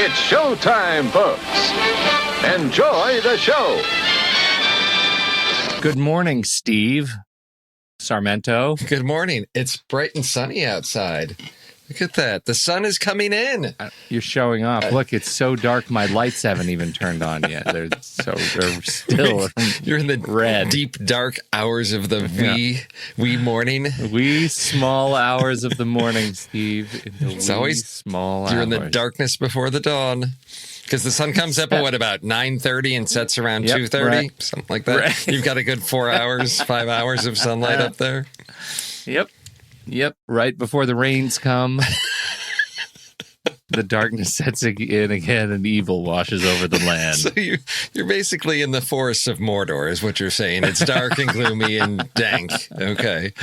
It's showtime, folks. Enjoy the show. Good morning, Steve Sarmento. Good morning. It's bright and sunny outside. Look at that. The sun is coming in. You're showing off. Look, it's so dark. My lights haven't even turned on yet. They're still You're in the red. deep, dark hours of the wee morning. Wee small hours of the morning, Steve. It's always small You're hours. in the darkness before the dawn. Because the sun comes up at about 9:30 and sets around 2:30, right. something like that. Right. You've got a good 5 hours of sunlight up there. Yep. Right before the rains come, the darkness sets in again and evil washes over the land. So you're basically in the forests of Mordor, is what you're saying. It's dark and gloomy and dank. Okay.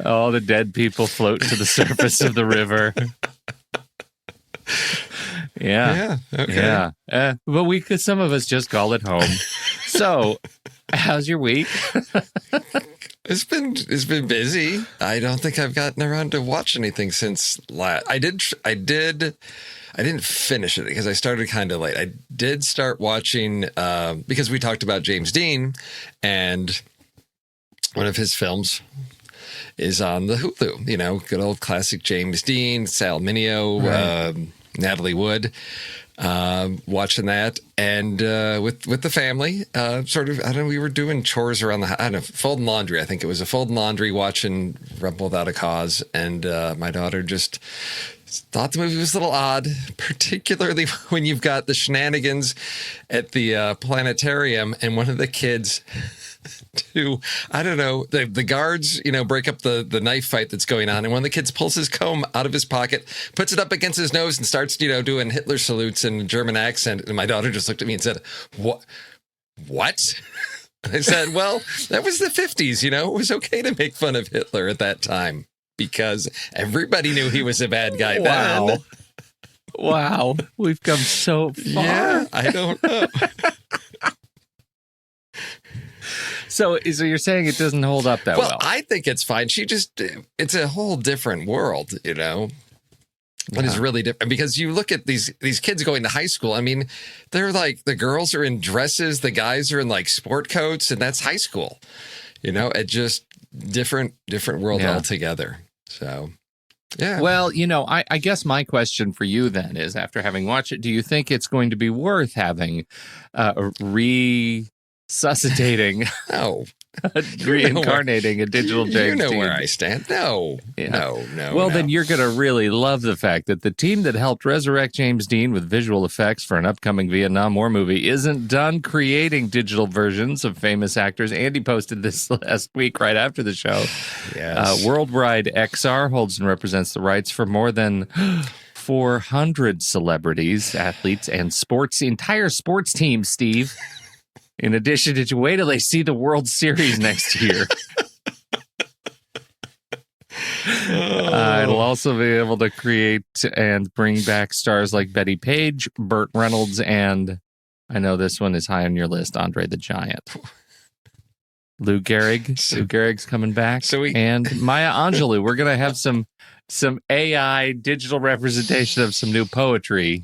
All the dead people float to the surface of the river. Yeah. Okay. Yeah. But some of us just call it home. So, how's your week? It's been busy. I don't think I've gotten around to watch anything since last. I didn't finish it because I started kind of late. I did start watching because we talked about James Dean, and one of his films is on the Hulu. You know, good old classic James Dean, Sal Mineo, right. Natalie Wood. Watching that and with the family, sort of. I don't know. We were doing chores around the house. I don't know, folding laundry. I think it was a folding laundry, watching Rebel Without a Cause, and my daughter just thought the movie was a little odd, particularly when you've got the shenanigans at the planetarium, and one of the kids. I don't know, the guards, break up the knife fight that's going on. And one of the kids pulls his comb out of his pocket, puts it up against his nose and starts, doing Hitler salutes in a German accent. And my daughter just looked at me and said, What? I said, well, that was the 50s, It was okay to make fun of Hitler at that time because everybody knew he was a bad guy then. Wow. We've come so far. Yeah, I don't know. So you're saying it doesn't hold up that well? Well, I think it's fine. It's a whole different world, It is really different because you look at these kids going to high school. I mean, they're like, the girls are in dresses, the guys are in like sport coats, and that's high school. It just different world altogether. So, yeah. Well, I guess my question for you then is, after having watched it, do you think it's going to be worth having resuscitating, reincarnating a digital James You know Dean? where I stand. No. Well, then you're going to really love the fact that the team that helped resurrect James Dean with visual effects for an upcoming Vietnam War movie isn't done creating digital versions of famous actors. Andy posted this last week right after the show. Yes. Worldwide XR holds and represents the rights for more than 400 celebrities, athletes, and entire sports teams, Steve. In addition to, wait till they see the World Series next year. It'll also be able to create and bring back stars like Betty Page, Burt Reynolds, and I know this one is high on your list, Andre the Giant. Lou Gehrig's coming back. And Maya Angelou. We're going to have some AI digital representation of some new poetry.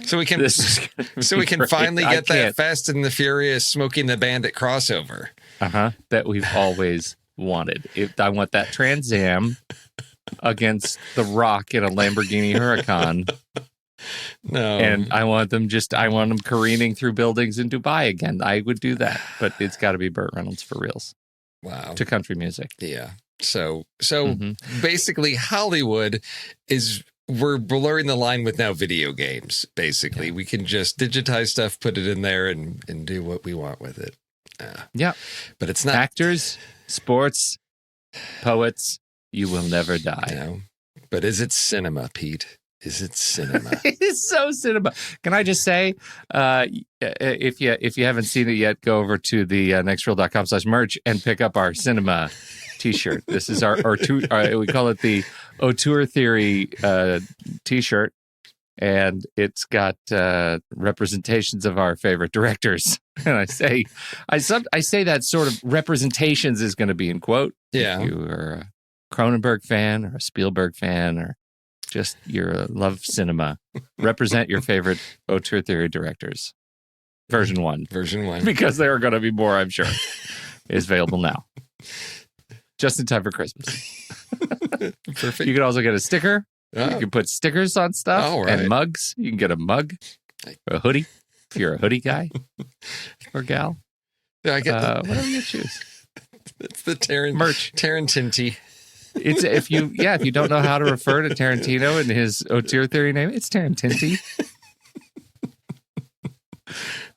So we can finally get that Fast and the Furious Smoking the Bandit crossover. That we've always wanted. I want that Trans Am against The Rock in a Lamborghini Huracan. No. And I want them careening through buildings in Dubai again. I would do that, but it's got to be Burt Reynolds for reals. Wow. To country music. Yeah. So basically Hollywood we're blurring the line with now video games, basically. Yeah. We can just digitize stuff, put it in there, and do what we want with it. Yeah. But it's not. Actors, sports, poets, you will never die. No. But is it cinema, Pete? Is it cinema? It's so cinema. Can I just say, if you haven't seen it yet, go over to the nextreel.com/merch and pick up our cinema T-shirt. This is our we call it the Auteur Theory T-shirt, and it's got representations of our favorite directors. And I say that sort of representations is going to be in quote. Yeah, if you are a Cronenberg fan or a Spielberg fan or just your love cinema. Represent your favorite Auteur Theory directors. Version 1. Version 1. Because there are going to be more, I'm sure. Is available now. Just in time for Christmas. Perfect. You can also get a sticker. Oh. You can put stickers on stuff right. and mugs. You can get a mug, a hoodie, if you're a hoodie guy or gal. Yeah, I get whatever you choose. It's the merch. Tarantinti. It's if you don't know how to refer to Tarantino and his Auteur Theory name, it's Tarantinti.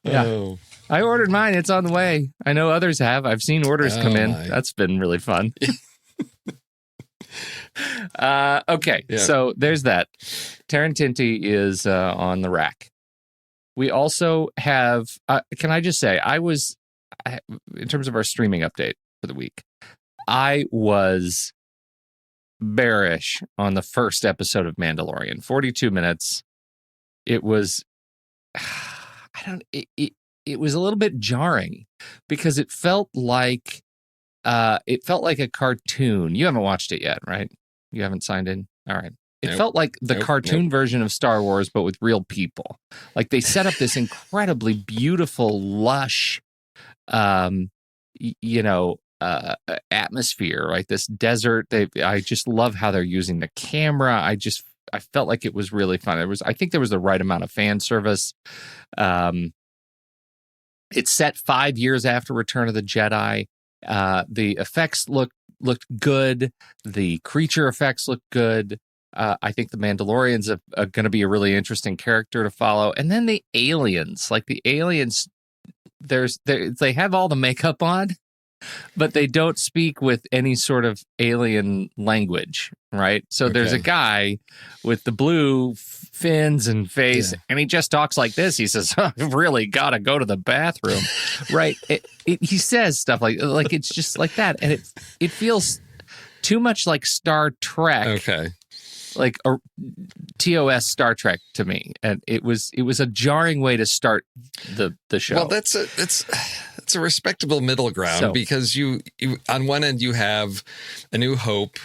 Yeah. Oh. I ordered mine. It's on the way. I know others have. I've seen orders come in. My. That's been really fun. Okay. Yeah. So there's that. Tarantinti is on the rack. We also have, can I just say, in terms of our streaming update for the week, I was bearish on the first episode of Mandalorian. 42 minutes. It was, it was a little bit jarring because it felt like a cartoon. You haven't watched it yet, right? You haven't signed in? All right. It felt like the cartoon version of Star Wars, but with real people. Like they set up this incredibly beautiful, lush, atmosphere, right? This desert. I just love how they're using the camera. I felt like it was really fun. I think there was the right amount of fan service. It's set 5 years after Return of the Jedi. The effects looked good. The creature effects look good. I think the Mandalorians are going to be a really interesting character to follow. And then the aliens, they have all the makeup on, but they don't speak with any sort of alien language, right? So there's a guy with the blue fins and face, and he just talks like this. He says, "I've really got to go to the bathroom," right? He says stuff like it's just like that, and it feels too much like Star Trek. Okay. Like a TOS Star Trek to me, and it was a jarring way to start the show. Well, it's a respectable middle ground because you on one end you have A New Hope,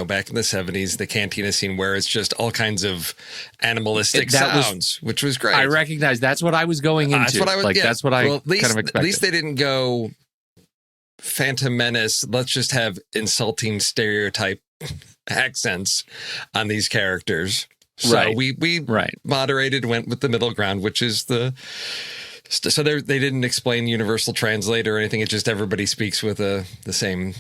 back in the 70s, the cantina scene where it's just all kinds of animalistic sounds, which was great. I recognize that's what I was going into. That's what I was that's what I kind of expected. At least they didn't go Phantom Menace. Let's just have insulting stereotype accents on these characters. So we moderated, went with the middle ground, which is so they didn't explain Universal Translate or anything. It's just everybody speaks with the same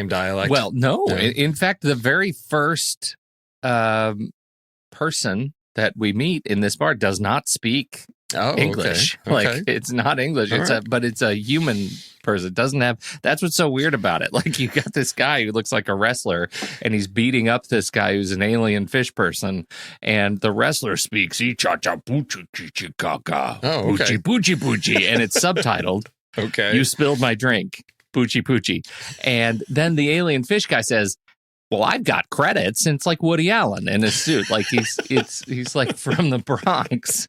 dialect. Well, no. In fact, the very first person that we meet in this bar does not speak English. Okay. It's not English. But it's a human person. It doesn't have. That's what's so weird about it. Like you got this guy who looks like a wrestler, and he's beating up this guy who's an alien fish person, and the wrestler speaks cha-cha poochie chichi kaka poochie poochie poochie, and it's subtitled. Okay. You spilled my drink, poochie poochie, and then the alien fish guy says, "Well, I've got credits," and it's like Woody Allen in a suit, like he's like from the Bronx.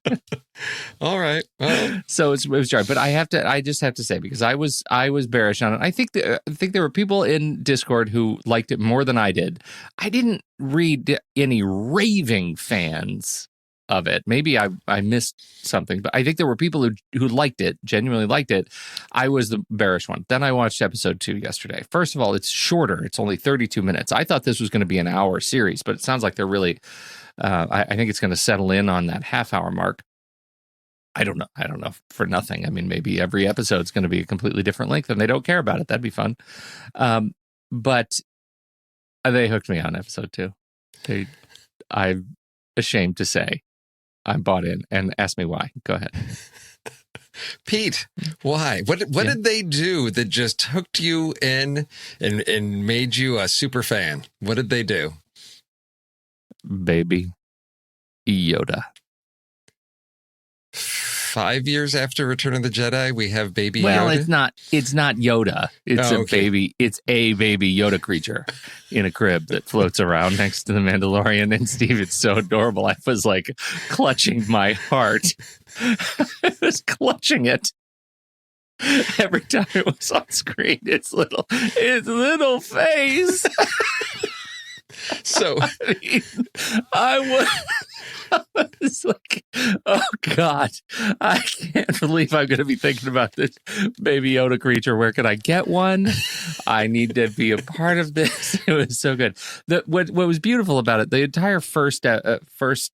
All right. Well. So it was jarring, but I just have to say, because I was bearish on it. I think there were people in Discord who liked it more than I did. I didn't read any raving fans of it. Maybe I missed something, but I think there were people who liked it, genuinely liked it. I was the bearish one. Then I watched episode 2 yesterday. First of all, it's shorter. It's only 32 minutes. I thought this was going to be an hour series, but it sounds like they're really, I think it's going to settle in on that half-hour mark. I don't know for nothing. I mean, maybe every episode's going to be a completely different length and they don't care about it. That'd be fun. But they hooked me on episode 2. I'm ashamed to say I'm bought in, and ask me why. Go ahead. Pete, why? What did they do that just hooked you in and made you a super fan? What did they do? Baby Yoda. 5 years after Return of the Jedi, we have Baby Yoda? Well, it's not Yoda. It's a baby Yoda creature in a crib that floats around next to the Mandalorian. And Steve, it's so adorable. I was like clutching my heart. I was clutching it every time it was on screen. Its little face. So I was. It's like, oh God, I can't believe I'm going to be thinking about this Baby Yoda creature. Where can I get one? I need to be a part of this. It was so good. What was beautiful about it, the entire first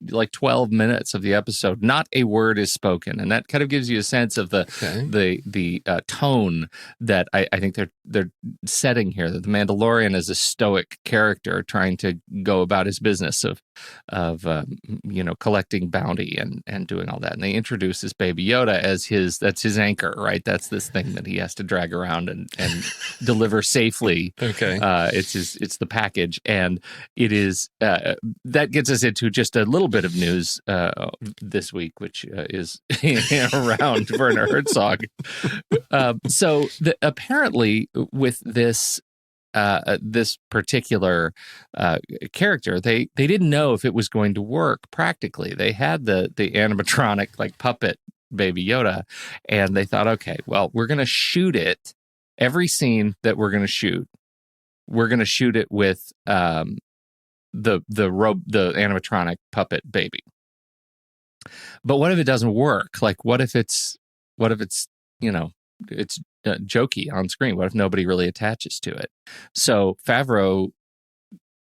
like 12 minutes of the episode, not a word is spoken, and that kind of gives you a sense of the tone that I think they're setting here. That the Mandalorian is a stoic character trying to go about his business of collecting bounty and doing all that. And they introduce this Baby Yoda as that's his anchor, right? That's this thing that he has to drag around and deliver safely. Okay. It's the package. And it is, that gets us into just a little bit of news this week, which is around Werner Herzog. So apparently with this particular character, they didn't know if it was going to work practically. They had the animatronic like puppet Baby Yoda, and they thought, okay, well, we're going to shoot it. Every scene that we're going to shoot it with the animatronic puppet baby. But what if it doesn't work? Like, what if it's it's jokey on screen? What if nobody really attaches to it? So Favreau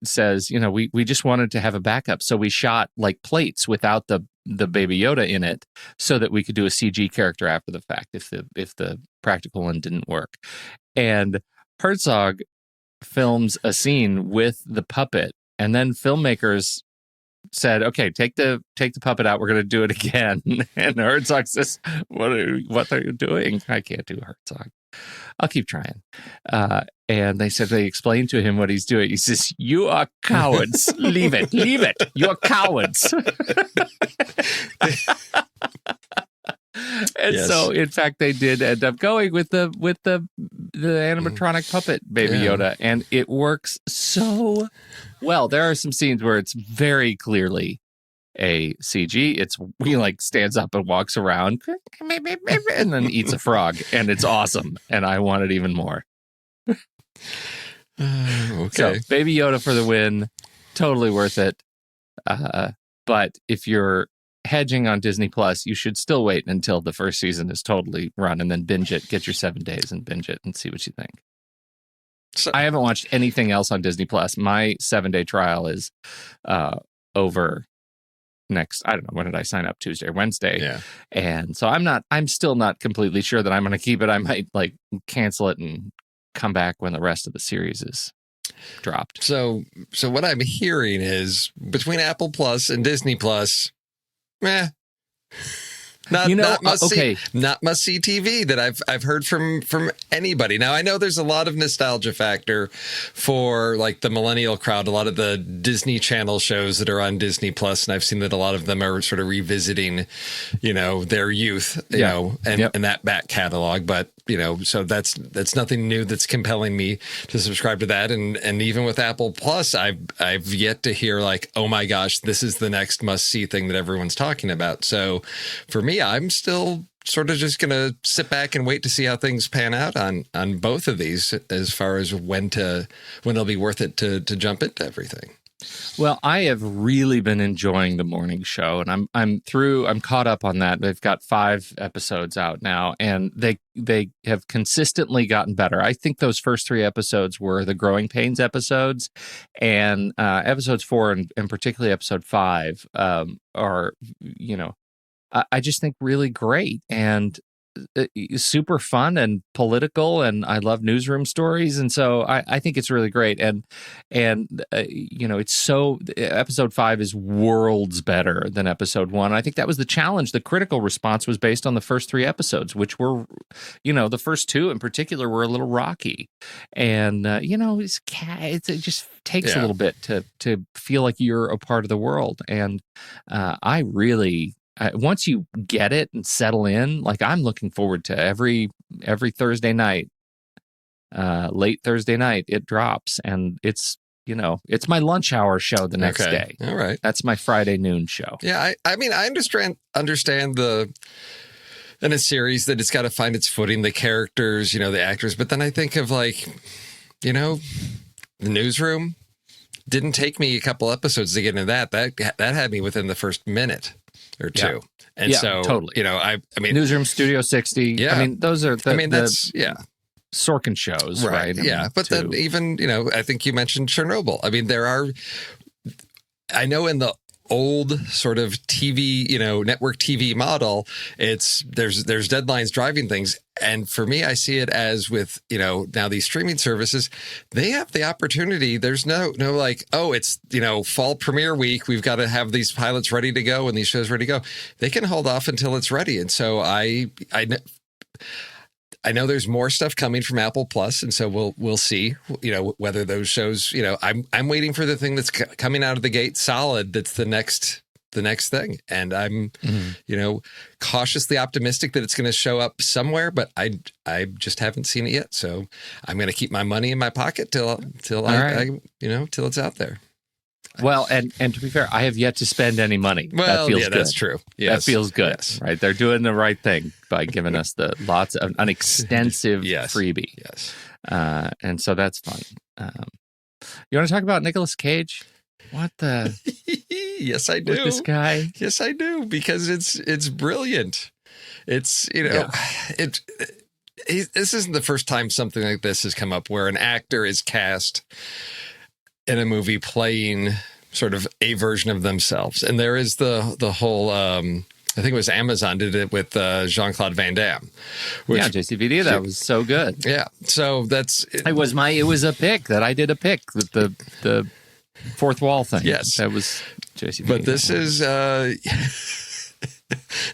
says, we just wanted to have a backup. So we shot like plates without the Baby Yoda in it so that we could do a CG character after the fact if the practical one didn't work. And Herzog films a scene with the puppet, and then filmmakers said, okay, take the puppet out. We're going to do it again. And Herzog says, what are you doing? I can't do Herzog. I'll keep trying. And they explained to him what he's doing. He says, you are cowards. Leave it. You're cowards. And yes. So, in fact, they did end up going with the animatronic puppet Baby Yoda, and it works so well. There are some scenes where it's very clearly a CG. He like stands up and walks around and then eats a frog, and it's awesome. And I want it even more. Okay. So, Baby Yoda for the win. Totally worth it. But if you're hedging on Disney Plus, you should still wait until the first season is totally run and then binge it. Get your 7 days and binge it and see what you think. So, I haven't watched anything else on Disney Plus. My 7-day trial is over next. I don't know, when did I sign up? Tuesday or Wednesday? Yeah. And so I'm still not completely sure that I'm going to keep it. I might like cancel it and come back when the rest of the series is dropped. So what I'm hearing is between Apple Plus and Disney Plus, not must see TV that I've heard from anybody. Now I know there's a lot of nostalgia factor for like the millennial crowd, a lot of the Disney Channel shows that are on Disney Plus, and I've seen that a lot of them are sort of revisiting, their youth, and that back catalog. But so that's nothing new that's compelling me to subscribe to that. And even with Apple Plus, I've yet to hear like, oh my gosh, this is the next must see thing that everyone's talking about. So for me, I'm still sort of just going to sit back and wait to see how things pan out on both of these as far as when it'll be worth it to jump into everything. Well, I have really been enjoying the morning show, and I'm caught up on that. They've got 5 episodes out now, and they have consistently gotten better. I think those first 3 episodes were the growing pains episodes, and episodes 4 and particularly episode 5 are, I just think really great and super fun and political, and I love newsroom stories, and so I think it's really great. And it's so episode 5 is worlds better than episode 1. I think that was the challenge. The critical response was based on the first 3 episodes, which were, the first 2 in particular were a little rocky, and it just takes a little bit to feel like you're a part of the world, and I really. Once you get it and settle in, like I'm looking forward to every Thursday night, late Thursday night, it drops, and it's my lunch hour show the next day. All right, that's my Friday noon show. Yeah, I mean, I understand in a series that it's got to find its footing, the characters, the actors, but then I think of like, the newsroom. didn't take me a couple episodes to get into that. That had me within the first minute or two. And so, totally. I mean, Newsroom, Studio 60. Yeah. I mean, those are that's Sorkin shows, right? Yeah. But then even, I think you mentioned Chernobyl. I mean, I know in the old sort of TV, network TV model, there's deadlines driving things. And for me, I see it as with, now these streaming services, they have the opportunity. There's no like, oh, it's, fall premiere week. We've got to have these pilots ready to go and these shows ready to go. They can hold off until it's ready. And so I know there's more stuff coming from Apple Plus, and so we'll see, whether those shows, I'm waiting for the thing that's coming out of the gate solid. That's the next thing, and I'm, cautiously optimistic that it's going to show up somewhere, but I just haven't seen it yet. So I'm going to keep my money in my pocket till it's out there. Well, and to be fair, I have yet to spend any money. Well, that feels good. That's true. Yes. That feels good, yes. Right? They're doing the right thing by giving us lots of an extensive freebie. Yes. And so that's fun. You want to talk about Nicolas Cage? What the? Yes, I do. With this guy? Yes, I do, because it's brilliant. It's, this isn't the first time something like this has come up where an actor is cast in a movie playing sort of a version of themselves. And there is the whole, I think it was Amazon did it with Jean-Claude Van Damme. JCVD, that was so good. Yeah. So it was a pick that I did a pick, the fourth wall thing. Yes. That was JCVD. But this is,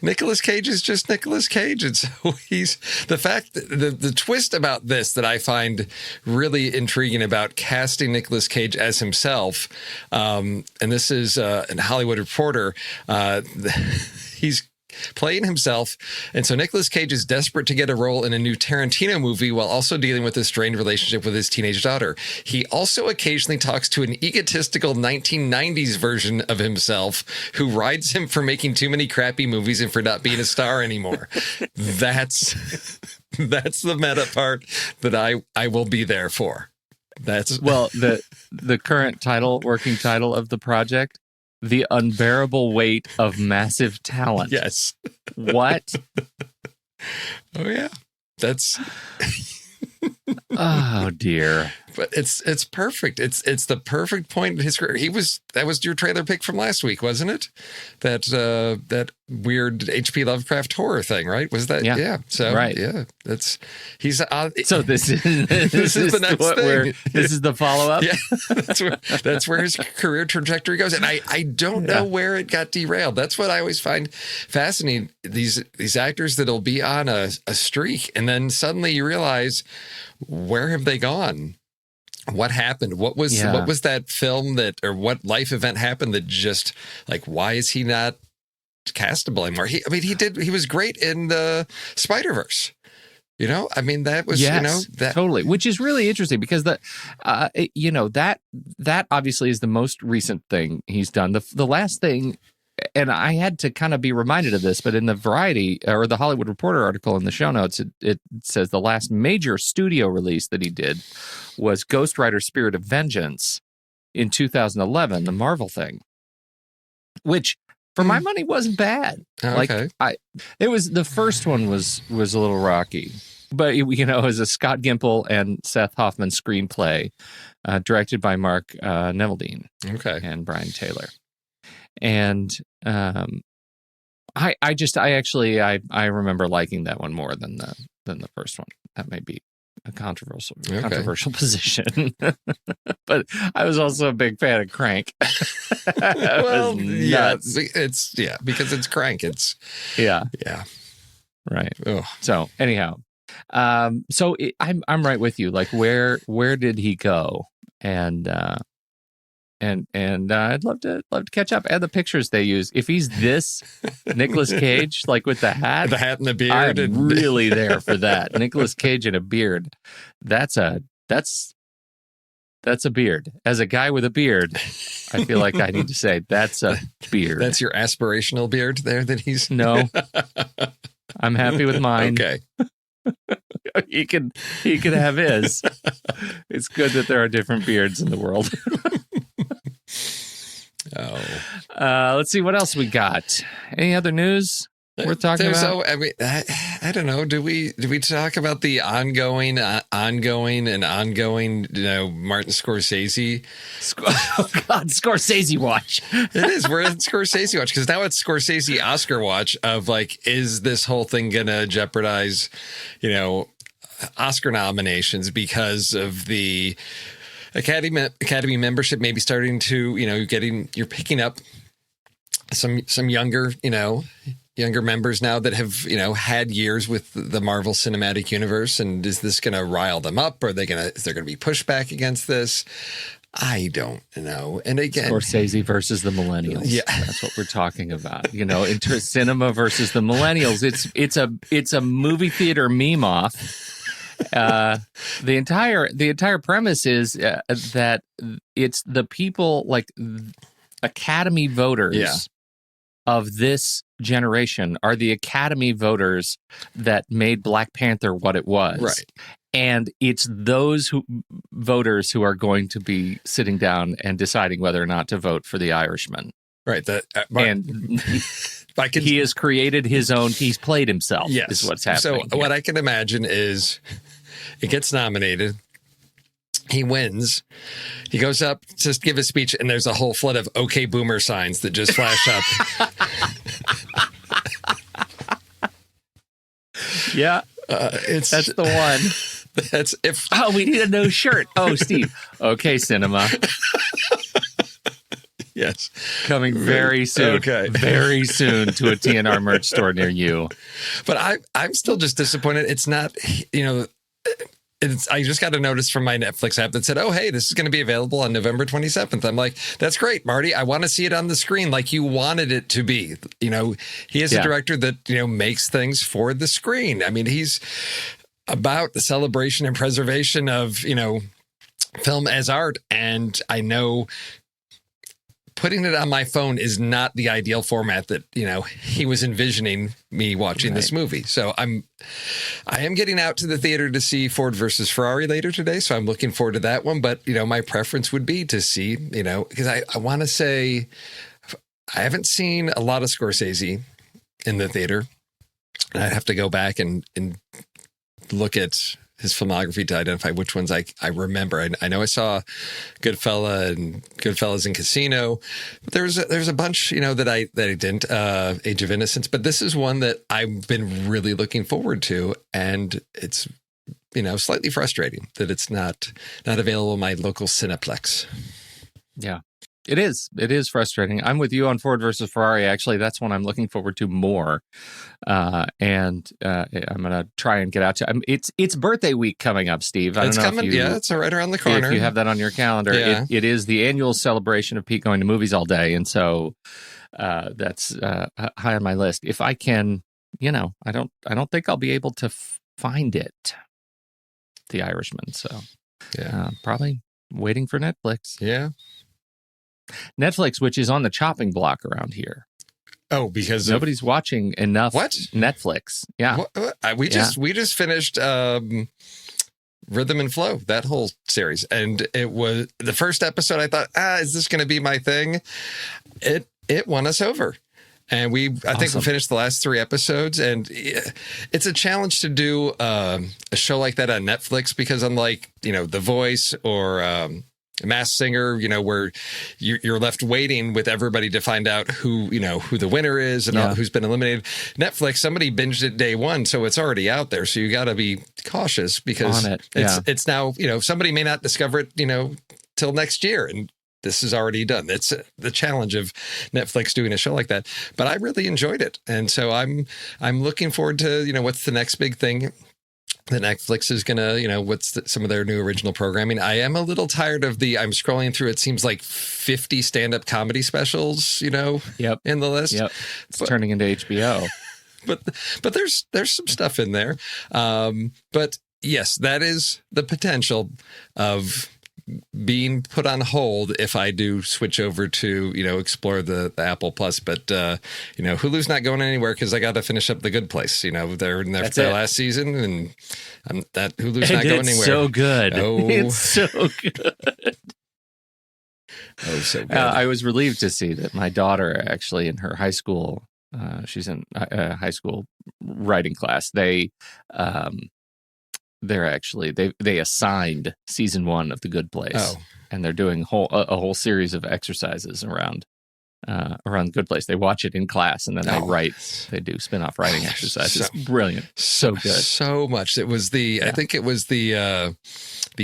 Nicolas Cage is just Nicolas Cage. And so the twist about this that I find really intriguing about casting Nicolas Cage as himself. And this is a Hollywood Reporter. He's playing himself. And so Nicolas Cage is desperate to get a role in a new Tarantino movie while also dealing with a strained relationship with his teenage daughter. He also occasionally talks to an egotistical 1990s version of himself who rides him for making too many crappy movies and for not being a star anymore. That's the meta part that I will be there for. The current working title of the project, The Unbearable Weight of Massive Talent. Yes. What? Oh, yeah. That's... Oh, dear. But it's perfect. It's the perfect point in his career. That was your trailer pick from last week, wasn't it? That weird H.P. Lovecraft horror thing, right? Was that? Yeah. So right. Yeah. So this is the next thing. This is the follow up. Yeah. That's where his career trajectory goes. And I don't know where it got derailed. That's what I always find fascinating. These actors that'll be on a streak, and then suddenly you realize, where have they gone? What happened? What was that film or what life event happened that just, like, why is he not castable anymore? He was great in the Spider-Verse. That was, totally, which is really interesting because that obviously is the most recent thing he's done. The last thing, and I had to kind of be reminded of this, but in the Variety or the Hollywood Reporter article in the show notes, it says the last major studio release that he did was Ghost Rider: Spirit of Vengeance in 2011, the Marvel thing, which for my money wasn't bad. Okay. It was, the first one was a little rocky, but it was a Scott Gimple and Seth Hoffman screenplay, directed by Mark Neveldine, and Brian Taylor. And I remember liking that one more than the first one. That may be a controversial position, but I was also a big fan of Crank. Well, because it's Crank. It's right. Ugh. So anyhow, I'm right with you. Like, where did he go? And I'd love to catch up. And the pictures they use. If he's this Nicolas Cage, like with the hat and the beard, I'm really there for that. Nicolas Cage and a beard. That's a beard. As a guy with a beard, I feel like I need to say that's a beard. That's your aspirational beard there that he's... No. I'm happy with mine. Okay. He can have his. It's good that there are different beards in the world. Let's see what else we got. Any other news worth talking about? So I don't know. Do we talk about the ongoing, Martin Scorsese? Oh God, Scorsese watch. It is. We're in Scorsese watch because now it's Scorsese Oscar watch of like, is this whole thing gonna jeopardize, Oscar nominations because of the Academy membership maybe starting to, you're picking up some younger, younger members now that have, had years with the Marvel Cinematic Universe. And is this going to rile them up? Or is there going to be pushback against this? I don't know. And again, Scorsese versus the millennials. Yeah, that's what we're talking about. Into cinema versus the millennials. It's a movie theater meme off. The entire premise is that it's the people like Academy voters of this generation are the Academy voters that made Black Panther what it was. Right. And it's those voters who are going to be sitting down and deciding whether or not to vote for The Irishman. Right. He has created his own. He's played himself. Yes. Is what's happening. So what I can imagine is it gets nominated. He wins. He goes up to give a speech, and there's a whole flood of "Okay, Boomer" signs that just flash up. Yeah, that's the one. That's if. Oh, we need a new shirt. Oh, Steve. Okay, cinema. Yes, coming very soon. Okay, very soon to a TNR merch store near you. But I'm still just disappointed. It's not. I just got a notice from my Netflix app that said, "Oh, hey, this is going to be available on November 27th." I'm like, "That's great, Marty. I want to see it on the screen like you wanted it to be." He is a director that makes things for the screen. I mean, he's about the celebration and preservation of film as art, and I know putting it on my phone is not the ideal format that he was envisioning me watching this movie. So I am getting out to the theater to see Ford versus Ferrari later today, so I'm looking forward to that one. But my preference would be to see because I want to say I haven't seen a lot of Scorsese in the theater. I'd have to go back and look at his filmography to identify which ones I remember. I know I saw Goodfellas and Casino. But there's a bunch, that I didn't. Age of Innocence, but this is one that I've been really looking forward to, and it's slightly frustrating that it's not available in my local Cineplex. Yeah. It is frustrating. I'm with you on Ford versus Ferrari. Actually, that's one I'm looking forward to more. And I'm going to try and get out to it's birthday week coming up, Steve. I don't know coming. It's right around the corner. If you have that on your calendar, it is the annual celebration of Pete going to movies all day. And so that's high on my list. If I can, I don't think I'll be able to find it, The Irishman. So probably waiting for Netflix. Yeah. Netflix, which is on the chopping block around here. Oh, because nobody's watching enough Netflix. Yeah. We just finished Rhythm and Flow, that whole series. And it was the first episode. I thought, is this going to be my thing? It won us over. And I think we finished the last 3 episodes, and it's a challenge to do a show like that on Netflix because unlike, The Voice or Masked Singer, where you're left waiting with everybody to find out who the winner is and who's been eliminated. Netflix, somebody binged it day one, so it's already out there. So you got to be cautious because it's now, somebody may not discover it, till next year. And this is already done. It's the challenge of Netflix doing a show like that. But I really enjoyed it. And so I'm looking forward to, what's the next big thing that Netflix is going to, what's some of their new original programming. I am a little tired of I'm scrolling through, it seems like 50 stand-up comedy specials, in the list. Yep. It's turning into HBO. But there's some stuff in there. But yes, that is the potential of being put on hold if I do switch over to, explore the Apple Plus. But, Hulu's not going anywhere because I got to finish up The Good Place. They're in their last season, and that Hulu's not going anywhere. It's so good. Oh. It's so good. Oh, so good. I was relieved to see that my daughter actually in her high school, she's in high school writing class. They're actually they assigned season 1 of The Good Place, and they're doing a whole series of exercises around The Good Place. They watch it in class, and then they write. They do spin-off writing exercises. Brilliant, so good, so much. It was I think it was the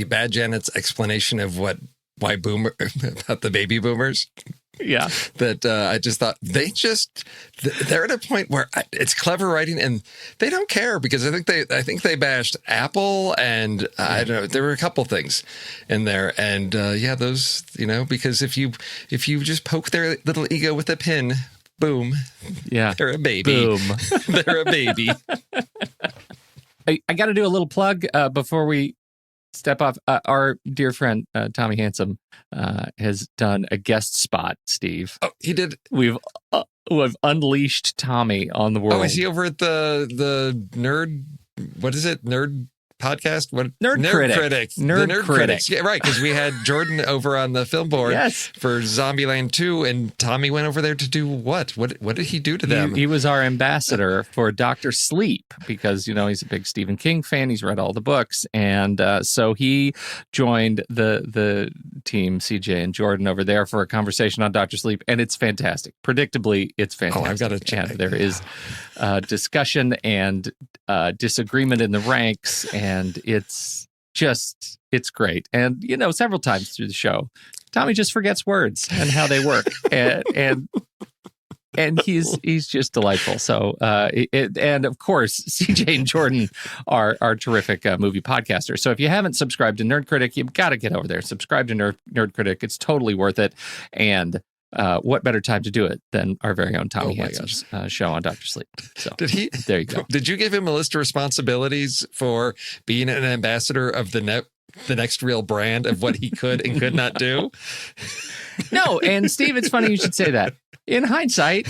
Bad Janet's explanation of why about the baby boomers. Yeah, that I just thought they're at a point where it's clever writing and they don't care, because I think they bashed Apple and I don't know, there were a couple things in there, and those, because if you just poke their little ego with a pin, boom, they're a baby. Boom, they're a baby. I got to do a little plug before we step off. Our dear friend Tommy Handsome has done a guest spot, Steve. Oh, he did. We've unleashed Tommy on the world. Oh, is he over at the nerd? What is it? Nerd podcast? What? Nerd Critic. Nerd Critics. Yeah, right. Because we had Jordan over on the film board for Zombieland 2, and Tommy went over there to do what? What did he do to them? He was our ambassador for Dr. Sleep, because, he's a big Stephen King fan. He's read all the books. And so he joined the team, CJ and Jordan, over there for a conversation on Dr. Sleep. And it's fantastic. Predictably, it's fantastic. Oh, I've got to check. And there is discussion and disagreement in the ranks. And it's great. And, several times through the show, Tommy just forgets words and how they work. and he's just delightful. So, and of course, CJ and Jordan are terrific movie podcasters. So if you haven't subscribed to Nerd Critic, you've got to get over there. Subscribe to Nerd Critic. It's totally worth it. And what better time to do it than our very own Tommy Handsome's show on Dr. Sleep? So there you go. Did you give him a list of responsibilities for being an ambassador of the next real brand of what he could and could not do? No, and Steve, it's funny you should say that. In hindsight,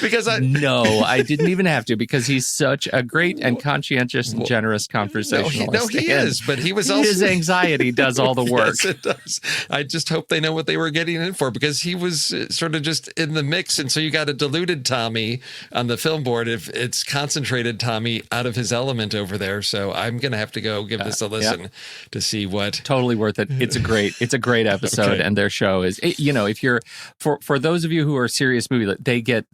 because No, I didn't even have to, because he's such a great and conscientious and generous conversationalist. No, he is, but he was also... His anxiety does all the work. Yes, it does. I just hope they know what they were getting in for, because he was sort of just in the mix, and so you got a diluted Tommy on the film board if it's concentrated Tommy out of his element over there. So I'm going to have to go give this a listen to see what... Totally worth it. It's a great episode, and their show is, if you're, for those of you who are serious movie, they get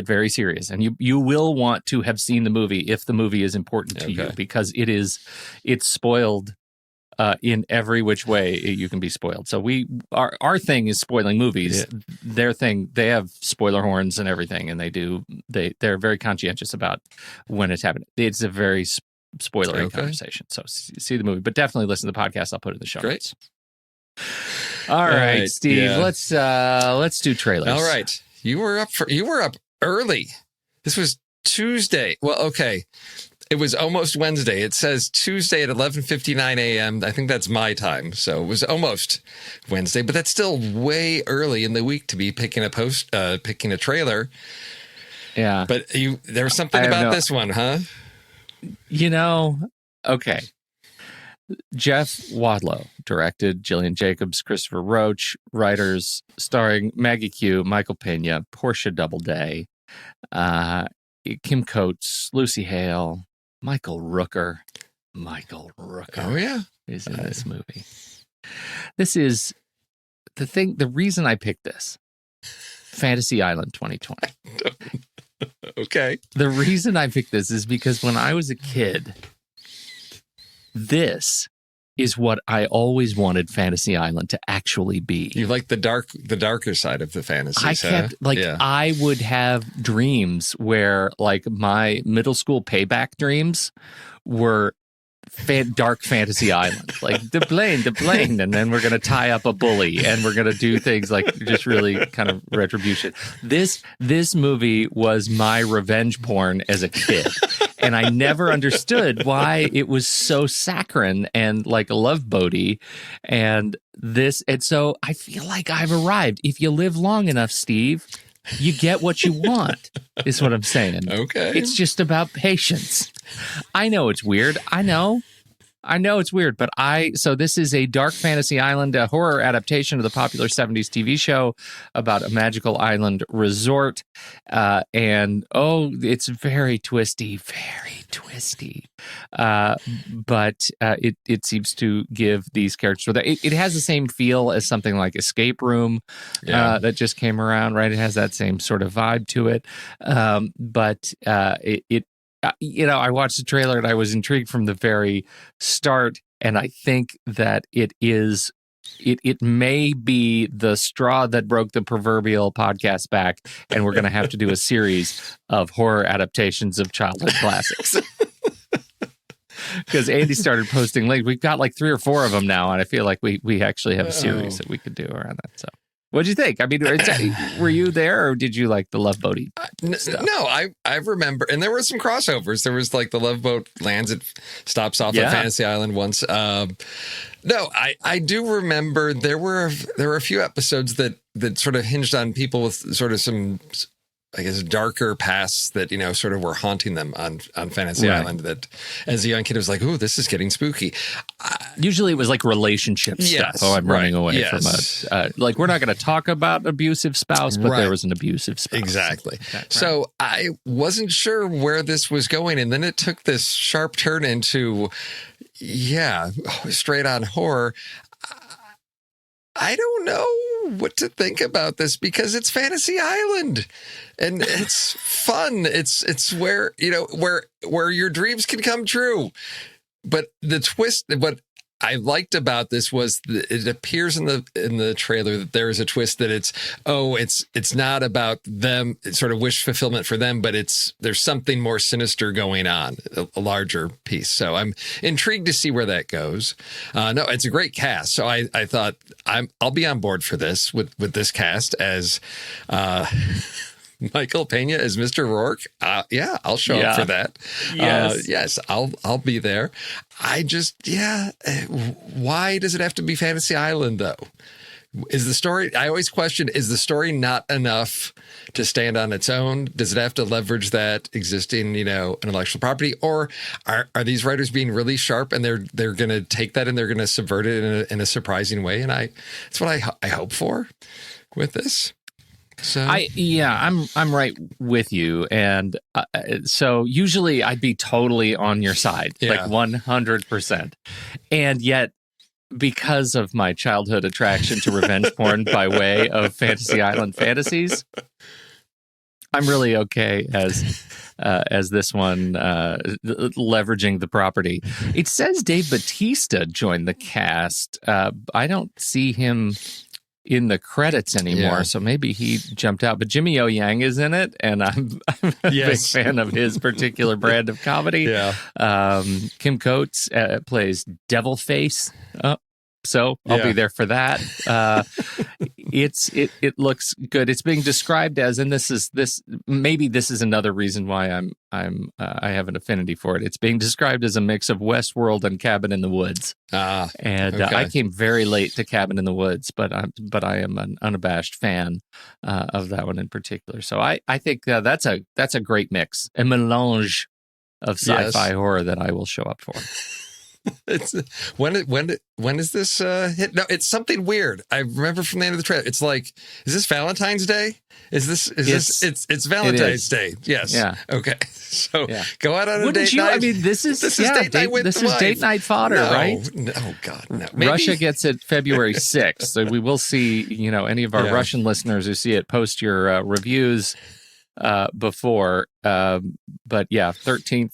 very serious, and you will want to have seen the movie if the movie is important to you, because it's spoiled in every which way you can be spoiled. So our thing is spoiling movies. Yeah. Their thing, they have spoiler horns and everything, and they're very conscientious about when it's happening. It's a very spoilery conversation. So see the movie, but definitely listen to the podcast. I'll put it in the show notes. All right, Steve. Yeah. Let's do trailers. All right. You were up early. This was Tuesday. Well, okay. It was almost Wednesday. It says Tuesday at 11:59 a.m. I think that's my time. So it was almost Wednesday, but that's still way early in the week to be picking a trailer. Yeah. But there was something about this one, huh? Okay. Jeff Wadlow directed, Gillian Jacobs, Christopher Roach, writers starring Maggie Q, Michael Pena, Portia Doubleday, Kim Coates, Lucy Hale, Michael Rooker. Oh, yeah. Is in this movie. This is the reason I picked this. Fantasy Island 2020. Okay. The reason I picked this is because when I was a kid, this is what I always wanted Fantasy Island to actually be. You like the darker side of the fantasies. I would have dreams where my middle school payback dreams were dark Fantasy Island, like the plane, and then we're going to tie up a bully and we're going to do things like just really kind of retribution. This movie was my revenge porn as a kid. And I never understood why it was so saccharine and like a love boaty. And so I feel like I've arrived. If you live long enough, Steve, you get what you want, is what I'm saying. Okay. It's just about patience. I know it's weird. I know. I know it's weird, but so this is a dark fantasy island, a horror adaptation of the popular 70s TV show about a magical island resort. And it's very twisty, very twisty. But it seems to give these characters, it has the same feel as something like Escape Room that just came around, right? It has that same sort of vibe to it. But I watched the trailer and I was intrigued from the very start. And I think that it may be the straw that broke the proverbial podcast back. And we're going to have to do a series of horror adaptations of childhood classics. Because Andy started posting links. We've got like 3 or 4 of them now. And I feel like we actually have a series that we could do around that. So. What'd you think? I mean, were you there, or did you like the Love Boat stuff? No, I remember, and there were some crossovers. There was like the Love Boat lands, it stops off at Fantasy Island once. No, I do remember there were a few episodes that sort of hinged on people with sort of some, I guess, darker pasts that, sort of were haunting them on Fantasy Island, that as a young kid, it was like, ooh, this is getting spooky. Usually it was like relationship stuff. Oh, I'm running away from like, we're not going to talk about abusive spouse, but there was an abusive spouse. Exactly. So I wasn't sure where this was going. And then it took this sharp turn into, straight on horror. I don't know what to think about this because it's Fantasy Island and it's fun. It's where, where your dreams can come true. But the twist, what I liked about this was it appears in the trailer that there is a twist that it's not about them. It's sort of wish fulfillment for them, but there's something more sinister going on, a larger piece. So I'm intrigued to see where that goes. No, it's a great cast. So I thought I'll be on board for this with this cast as Michael Pena as Mr. Rourke. I'll show up for that. Yes, I'll be there. I just, why does it have to be Fantasy Island, though? Is the story, I always question, is the story not enough to stand on its own? Does it have to leverage that existing, intellectual property? Or are these writers being really sharp and they're going to take that and they're going to subvert it in a surprising way? And that's what I hope for with this. So I'm right with you, and so usually I'd be totally on your side, like 100%, and yet because of my childhood attraction to revenge porn by way of Fantasy Island fantasies, I'm really okay as this one leveraging the property. It says Dave Bautista joined the cast. I don't see him in the credits anymore, so maybe he jumped out. But Jimmy O Yang is in it, and I'm a big fan of his particular brand of comedy. Kim Coates plays Devilface. So I'll be there for that. It looks good. It's being described as, and this is another reason why I have an affinity for it. It's being described as a mix of Westworld and Cabin in the Woods. I came very late to Cabin in the Woods, but I am an unabashed fan of that one in particular. So I think that's a great mix, a melange of sci-fi horror that I will show up for. It's when is this hit? No, it's something weird. I remember from the end of the trailer. It's like, is this Valentine's Day? It's Valentine's Day. Yes. Yeah. Okay. So go out on a date night. I mean, this is date night with the wife. Date night fodder, right? No, God, no. Russia gets it February 6th, so we will see. Any of our Russian listeners who see it, post your reviews before. But 13th.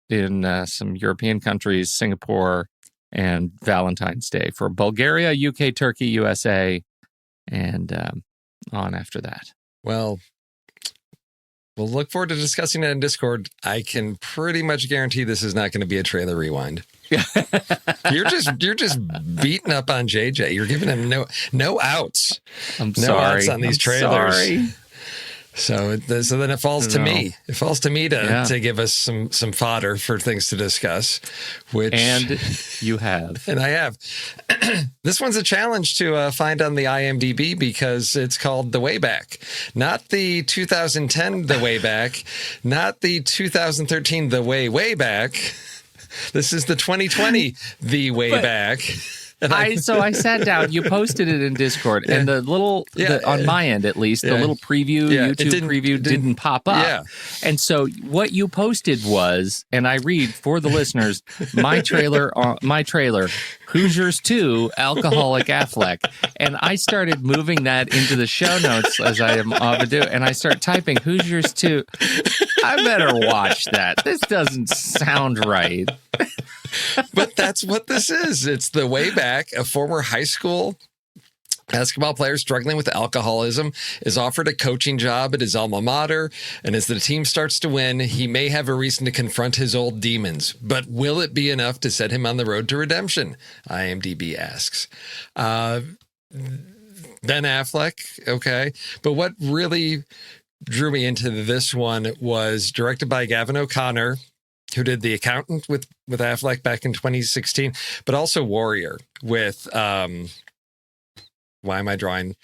In some European countries, Singapore, and Valentine's Day for Bulgaria, UK, Turkey, USA, and on after that. Well, we'll look forward to discussing it in Discord. I can pretty much guarantee this is not going to be a trailer rewind. You're just beating up on JJ. You're giving him no outs. I'm sorry. Outs on these trailers. Sorry. So then it falls to me. It falls to me to give us some fodder for things to discuss. And you have. And I have. This one's a challenge to find on the IMDb because it's called The Way Back. Not the 2010 The Way Back. Not the 2013 The Way Back. This is the 2020, the way back. So I sat down. You posted it in Discord, and the little on my end at least, the little preview, YouTube preview didn't pop up. Yeah. And so what you posted was, and I read for the listeners, my trailer, Hoosiers 2, Alcoholic Affleck, and I started moving that into the show notes as I am often do, and I start typing Hoosiers 2. I better watch that. This doesn't sound right. But that's what this is. It's the way back. A former high school basketball player struggling with alcoholism is offered a coaching job at his alma mater. And as the team starts to win, he may have a reason to confront his old demons. But will it be enough to set him on the road to redemption? IMDb asks. Ben Affleck, okay. But what really drew me into this one was directed by Gavin O'Connor, who did The Accountant with Affleck back in 2016, but also Warrior with, why am I drawing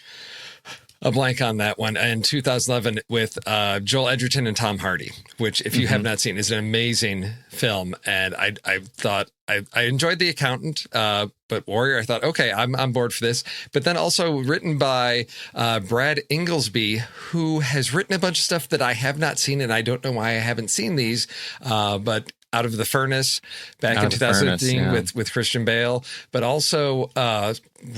a blank on that one? In 2011 with Joel Edgerton and Tom Hardy, which if you have not seen is an amazing film. And I thought I enjoyed The Accountant, but Warrior, I thought, okay, I'm on board for this. But then also written by Brad Inglesby, who has written a bunch of stuff that I have not seen, and I don't know why I haven't seen these. But Out of the Furnace back in 2015 with Christian Bale, but also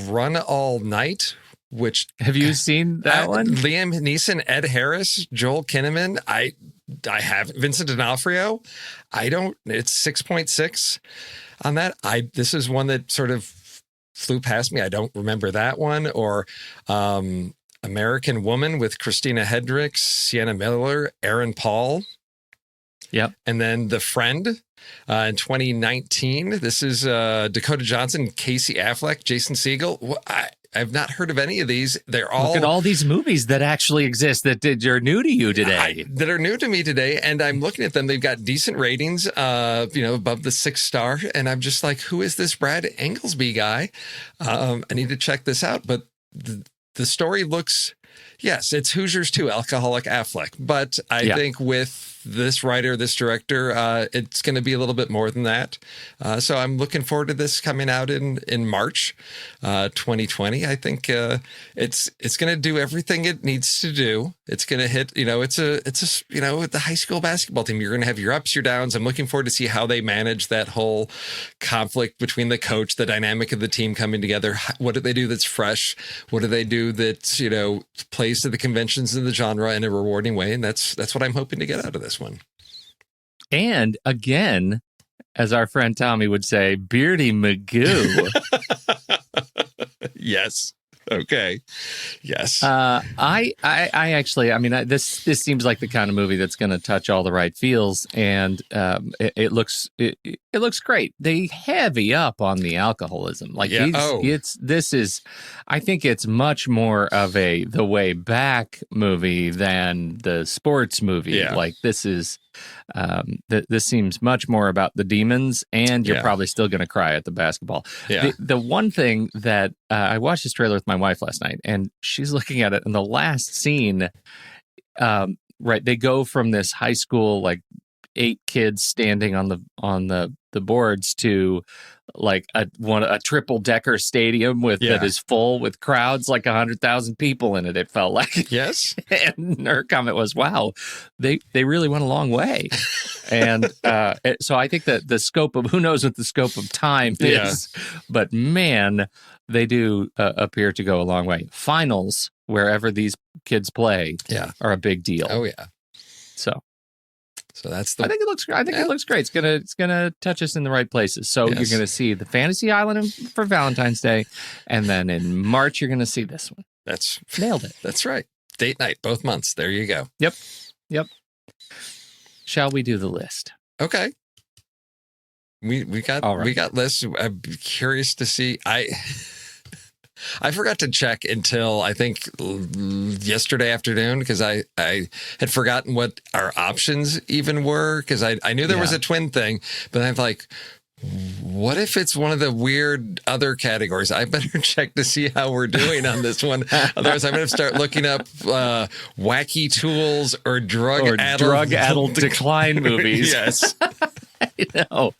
Run All Night. Which have you seen that one? Liam Neeson, Ed Harris, Joel Kinnaman. I have Vincent D'Onofrio. It's 6.6 on that. This is one that sort of flew past me. I don't remember that one. Or American Woman with Christina Hendricks, Sienna Miller, Aaron Paul. Yep. And then The Friend in 2019. This is Dakota Johnson, Casey Affleck, Jason Segel. I've not heard of any of these. They're all... Look at all these movies that actually exist that are new to you today. That are new to me today, and I'm looking at them. They've got decent ratings, above the 6-star, and I'm just like, who is this Brad Inglesby guy? I need to check this out, but the story looks... Yes, it's Hoosiers 2, Alcoholic Affleck, but I think with this writer, this director, it's going to be a little bit more than that. So I'm looking forward to this coming out in March 2020. I think it's going to do everything it needs to do. It's going to hit, it's the high school basketball team. You're going to have your ups, your downs. I'm looking forward to see how they manage that whole conflict between the coach, the dynamic of the team coming together. What do they do that's fresh? What do they do that's, plays to the conventions of the genre in a rewarding way? And that's what I'm hoping to get out of this one. And again, as our friend Tommy would say, Beardy Magoo. Yes. Okay. Yes. I actually, this seems like the kind of movie that's going to touch all the right feels, and it looks great. They heavy up on the alcoholism. I think it's much more of the way back movie than the sports movie. Yeah. Like this is. This seems much more about the demons, and you're probably still going to cry at the basketball. Yeah. The one thing that I watched this trailer with my wife last night, and she's looking at it, and the last scene, they go from this high school, 8 kids standing on the boards to a triple decker stadium that is full with crowds, 100,000 people in it. It felt like. Yes. And her comment was, "Wow, they really went a long way." And so I think that the scope of, who knows what the scope of time is, but man, they do appear to go a long way. Finals, wherever these kids play, are a big deal. Oh yeah. So that's I think it looks great. It's gonna touch us in the right places. So you're gonna see the Fantasy Island for Valentine's Day, and then in March you're gonna see this one. That's nailed it. That's right. Date night, both months. There you go. Yep. Shall we do the list? Okay. We got lists. I'm curious to see. I forgot to check until I think yesterday afternoon, because I had forgotten what our options even were, because I knew there was a twin thing, but I'm like, what if it's one of the weird other categories? I better check to see how we're doing on this one. Otherwise, I'm going to start looking up wacky tools or drug-addled decline movies. Yes. know.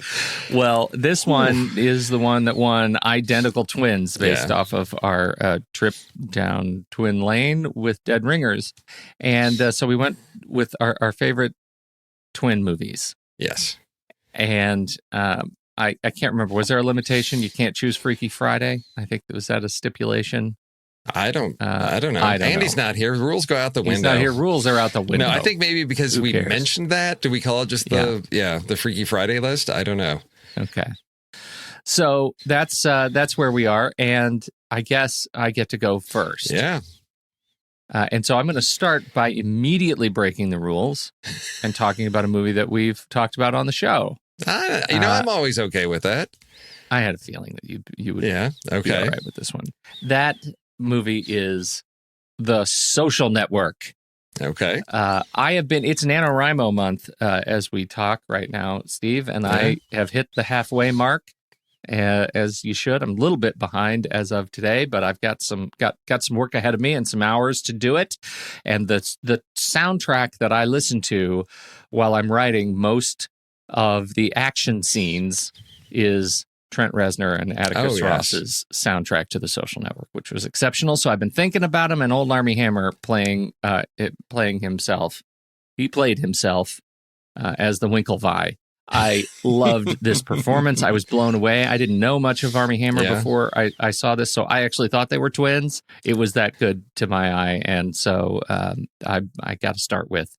Well, this one is the one that won Identical Twins based off of our trip down Twin Lane with Dead Ringers. And so we went with our favorite twin movies. Yes. And I can't remember. Was there a limitation? You can't choose Freaky Friday? I think was that a stipulation? I don't know. Andy's know. not here. Rules go out the window. He's not here. Rules are out the window. No, I think maybe because Who we cares? mentioned that. Do we call it just the Freaky Friday list? I don't know. Okay. So that's where we are. And I guess I get to go first. Yeah. And so I'm going to start by immediately breaking the rules and talking about a movie that we've talked about on the show. I'm always okay with that. I had a feeling that you would be all right with this one. That movie is The Social Network. Okay. It's NaNoWriMo month as we talk right now, Steve, and I have hit the halfway mark, as you should. I'm a little bit behind as of today, but I've got some work ahead of me and some hours to do it. And the soundtrack that I listen to while I'm writing most of the action scenes is Trent Reznor and Atticus Ross's soundtrack to The Social Network, which was exceptional. So I've been thinking about him, and Old Army Hammer playing himself. He played himself as the Winklevi. I loved this performance. I was blown away. I didn't know much of Army Hammer before I saw this, so I actually thought they were twins. It was that good to my eye, and so I got to start with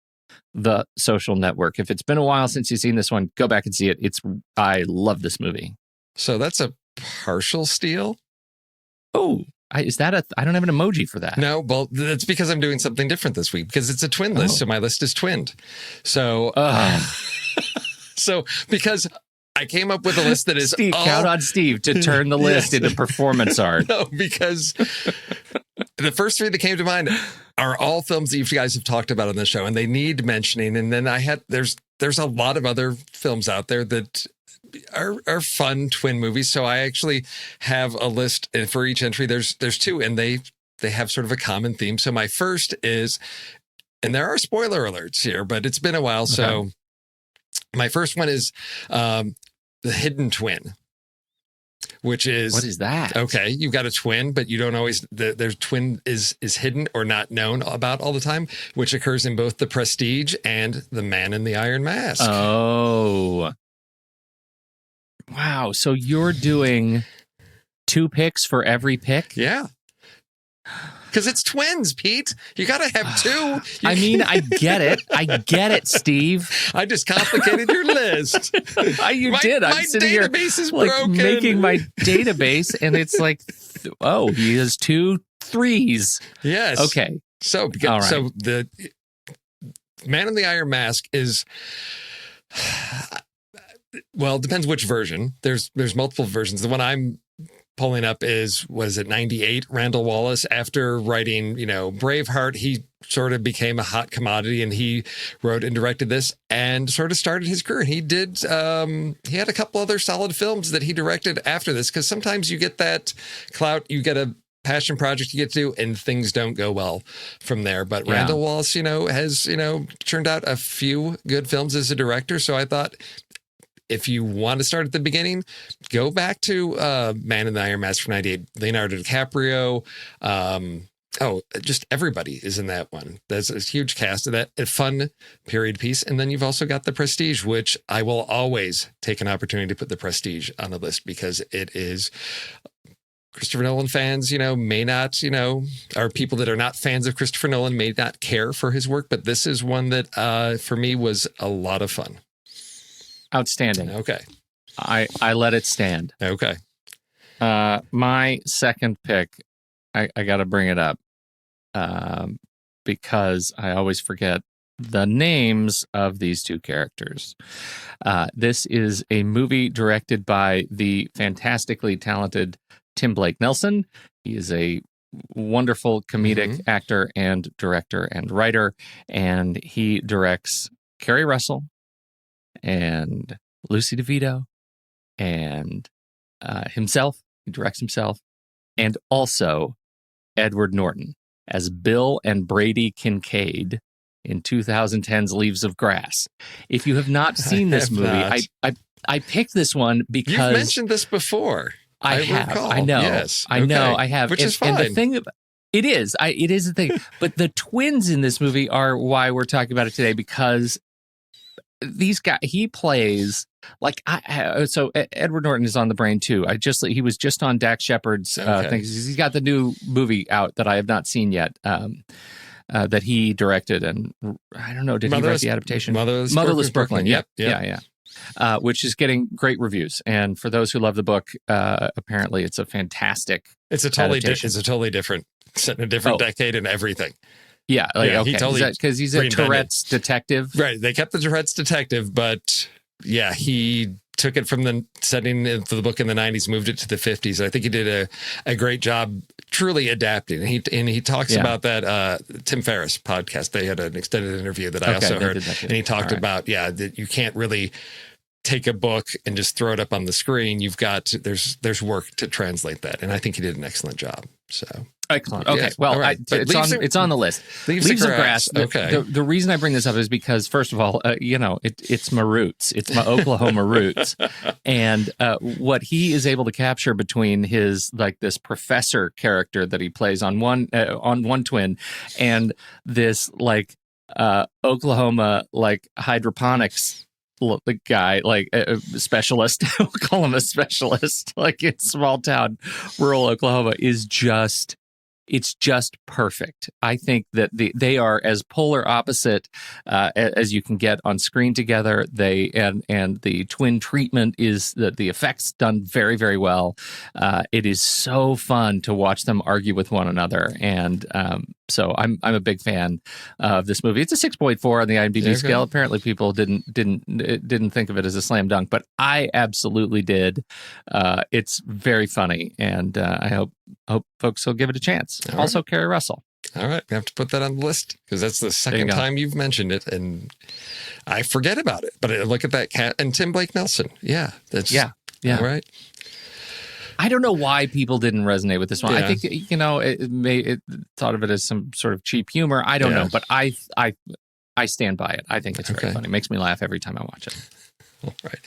The Social Network. If it's been a while since you've seen this one, go back and see it. I love this movie. So that's a partial steal? Oh, I don't have an emoji for that. No, well, that's because I'm doing something different this week, because it's a twin list, so my list is twinned. So, so because I came up with a list that is Steve, count on Steve to turn the list into performance art. No, because the first three that came to mind are all films that you guys have talked about on the show, and they need mentioning. And then there's a lot of other films out there that are fun twin movies. So I actually have a list, and for each entry there's two, and they have sort of a common theme. So my first is, and there are spoiler alerts here, but it's been a while. Okay. So my first one is The Hidden Twin, which is, what is that? Okay, you've got a twin, but you don't always, their twin is hidden or not known about all the time, which occurs in both The Prestige and The Man in the Iron Mask. Oh, wow. So you're doing 2 picks for every pick? Yeah. Because it's twins, Pete. You got to have 2. I mean, I get it, Steve. I just complicated your list. You did. I'm sitting here is like broken. Making my database, and it's like, he has 2 3s. Yes. Okay. So, all right. So the Man in the Iron Mask is, well, it depends which version. There's multiple versions. The one I'm pulling up is, 98? Randall Wallace, after writing, Braveheart, he sort of became a hot commodity, and he wrote and directed this and sort of started his career. He did, he had a couple other solid films that he directed after this, because sometimes you get that clout, you get a passion project you get to, and things don't go well from there. But Randall Wallace, has, churned out a few good films as a director. So I thought, if you want to start at the beginning, go back to Man in the Iron Mask from 98. Leonardo DiCaprio. Just everybody is in that one. There's a huge cast of that, a fun period piece. And then you've also got The Prestige, which I will always take an opportunity to put The Prestige on the list, because it is, Christopher Nolan fans, may not, or people that are not fans of Christopher Nolan may not care for his work, but this is one that for me was a lot of fun. Outstanding. Okay. I let it stand. Okay. My second pick, I got to bring it up because I always forget the names of these 2 characters. This is a movie directed by the fantastically talented Tim Blake Nelson. He is a wonderful comedic actor and director and writer, and he directs Kerry Russell and Lucy DeVito and himself. He directs himself, and also Edward Norton as Bill and Brady Kincaid in 2010's Leaves of Grass. If you have not seen this movie, I picked this one because you've mentioned this before. I have. recall. I know. Yes. I know. I have. Which is fine. And the thing, it is. It is the thing. But the twins in this movie are why we're talking about it today, because these guys, he plays like so Edward Norton is on the brain too. He was just on Dax Shepard's thing. He's got the new movie out that I have not seen yet. That he directed, and I don't know, did he write the adaptation? Motherless Brooklyn. Yep. Yeah. Which is getting great reviews, and for those who love the book, apparently it's a fantastic. It's a totally different, set in a different decade and everything. Yeah, because he's a Tourette's detective. Right, they kept the Tourette's detective, but yeah, he took it from the setting of the book in the 90s, moved it to the 50s. I think he did a great job truly adapting. And he talks about that Tim Ferriss podcast. They had an extended interview that I also heard. And he talked about, that you can't really take a book and just throw it up on the screen. You've got to, there's work to translate that. And I think he did an excellent job. So excellent. Okay. Well, right. It's on the list. Leaves of Grass. The reason I bring this up is because, first of all, it's my roots. It's my Oklahoma roots. And what he is able to capture between his, this professor character that he plays on one twin and this, Oklahoma, hydroponics the guy, a specialist, we'll call him a specialist, in small town, rural Oklahoma, it's just perfect. I think that they are as polar opposite as you can get on screen together. And the twin treatment is the effects done very, very well. It is so fun to watch them argue with one another. And so I'm a big fan of this movie. It's a 6.4 on the IMDb scale. Apparently, people didn't think of it as a slam dunk, but I absolutely did. It's very funny, and I hope folks will give it a chance. All also, right. Kerry Russell. All right, we have to put that on the list because that's the second time you've mentioned it, and I forget about it. But I look at that cat and Tim Blake Nelson. Yeah, that's all right. I don't know why people didn't resonate with this one. I think it thought of it as some sort of cheap humor. I don't know, but I stand by it. I think it's very funny. It makes me laugh every time I watch it. All right.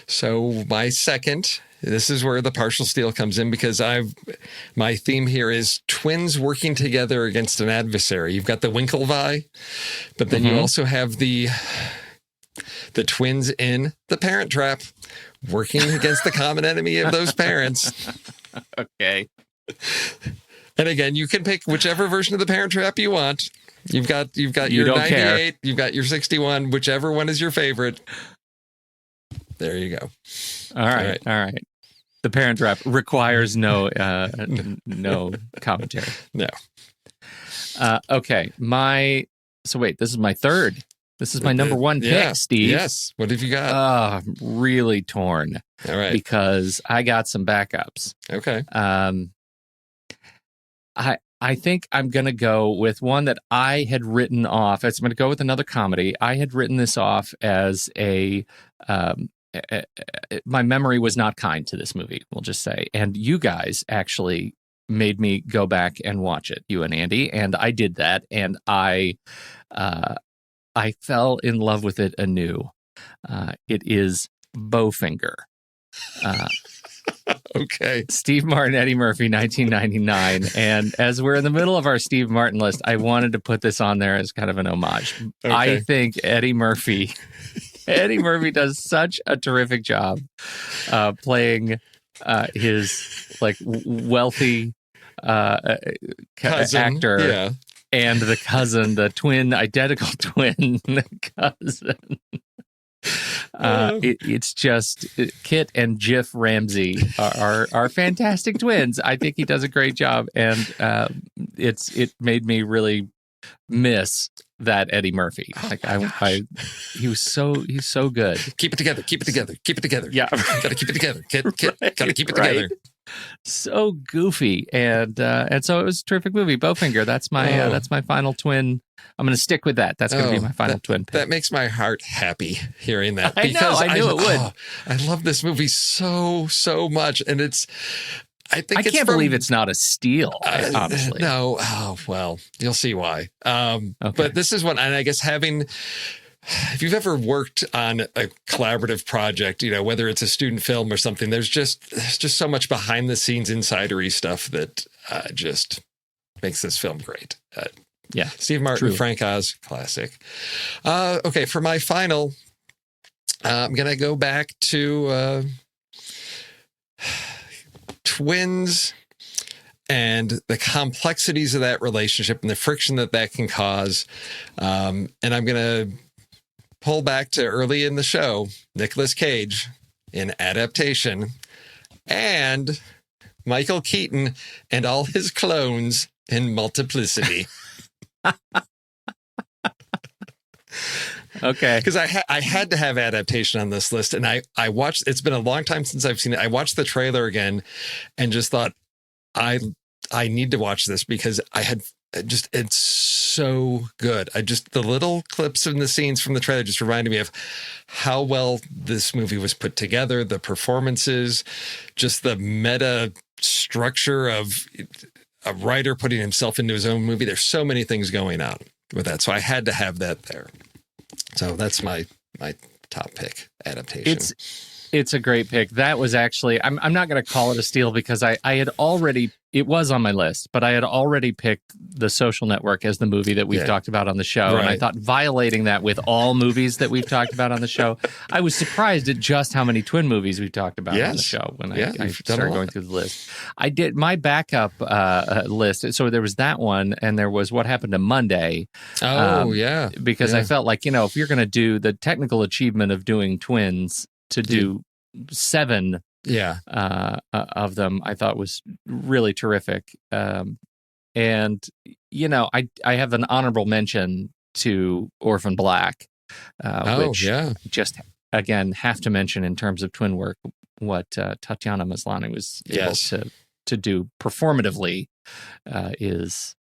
So my second, this is where the partial steal comes in because my theme here is twins working together against an adversary. You've got the Winklevi, but then you also have the twins in The Parent Trap working against the common enemy of those parents. Okay. And again, you can pick whichever version of The Parent Trap you want. You've got your 98, you've got your 61, whichever one is your favorite. There you go. All right. The Parent Trap requires no commentary. No. Okay. So wait, this is my third. This is my number one pick, Steve. Yes. What have you got? I'm really torn. All right. Because I got some backups. Okay. I think I'm going to go with one that I had written off. I'm going to go with another comedy. I had written this off as my memory was not kind to this movie, we'll just say. And you guys actually made me go back and watch it, you and Andy, and I did that, and I fell in love with it anew. It is Bowfinger. Okay. Steve Martin, Eddie Murphy, 1999. And as we're in the middle of our Steve Martin list, I wanted to put this on there as kind of an homage. Okay. I think Eddie Murphy does such a terrific job playing his wealthy actor and the cousin, the identical twin cousin. It's just Kit and Jiff Ramsey are fantastic twins. I think he does a great job, and it made me really miss that Eddie Murphy. He's so good. Keep it together. Yeah, gotta keep it together. Kit, gotta keep it together. So goofy, and so it was a terrific movie. Bowfinger. That's my final twin. I'm going to stick with that. That's going to be my final twin pick. That makes my heart happy hearing that. I knew it would. I love this movie so much, and I can't believe it's not a steal, honestly. No. Oh, well, you'll see why. Okay. But this is one, and I guess having if you've ever worked on a collaborative project, whether it's a student film or something, there's just so much behind the scenes insidery stuff that just makes this film great. Steve Martin, true. Frank Oz, classic. Okay, for my final, I'm going to go back to twins and the complexities of that relationship and the friction that can cause. And I'm going to pull back to early in the show, Nicolas Cage in Adaptation, and Michael Keaton and all his clones in Multiplicity. Okay. Because I had to have Adaptation on this list, and I watched, it's been a long time since I've seen it. I watched the trailer again and just thought, I need to watch this because it's so good. The little clips and the scenes from the trailer just reminded me of how well this movie was put together, the performances, just the meta structure of a writer putting himself into his own movie. There's so many things going on with that. So I had to have that there. So that's my top pick, Adaptation. It's a great pick. That was actually, I'm not going to call it a steal because I had already, it was on my list, but I had already picked The Social Network as the movie that we've talked about on the show. Right. And I thought violating that with all movies that we've talked about on the show, I was surprised at just how many twin movies we've talked about on the show when I started going through the list. I did my backup list. So there was that one, and there was What Happened to Monday. Because I felt like, if you're going to do the technical achievement of doing twins, to do 7 of them, I thought was really terrific. And, I have an honorable mention to Orphan Black, which just, again, have to mention in terms of twin work, what Tatiana Maslany was able to do performatively is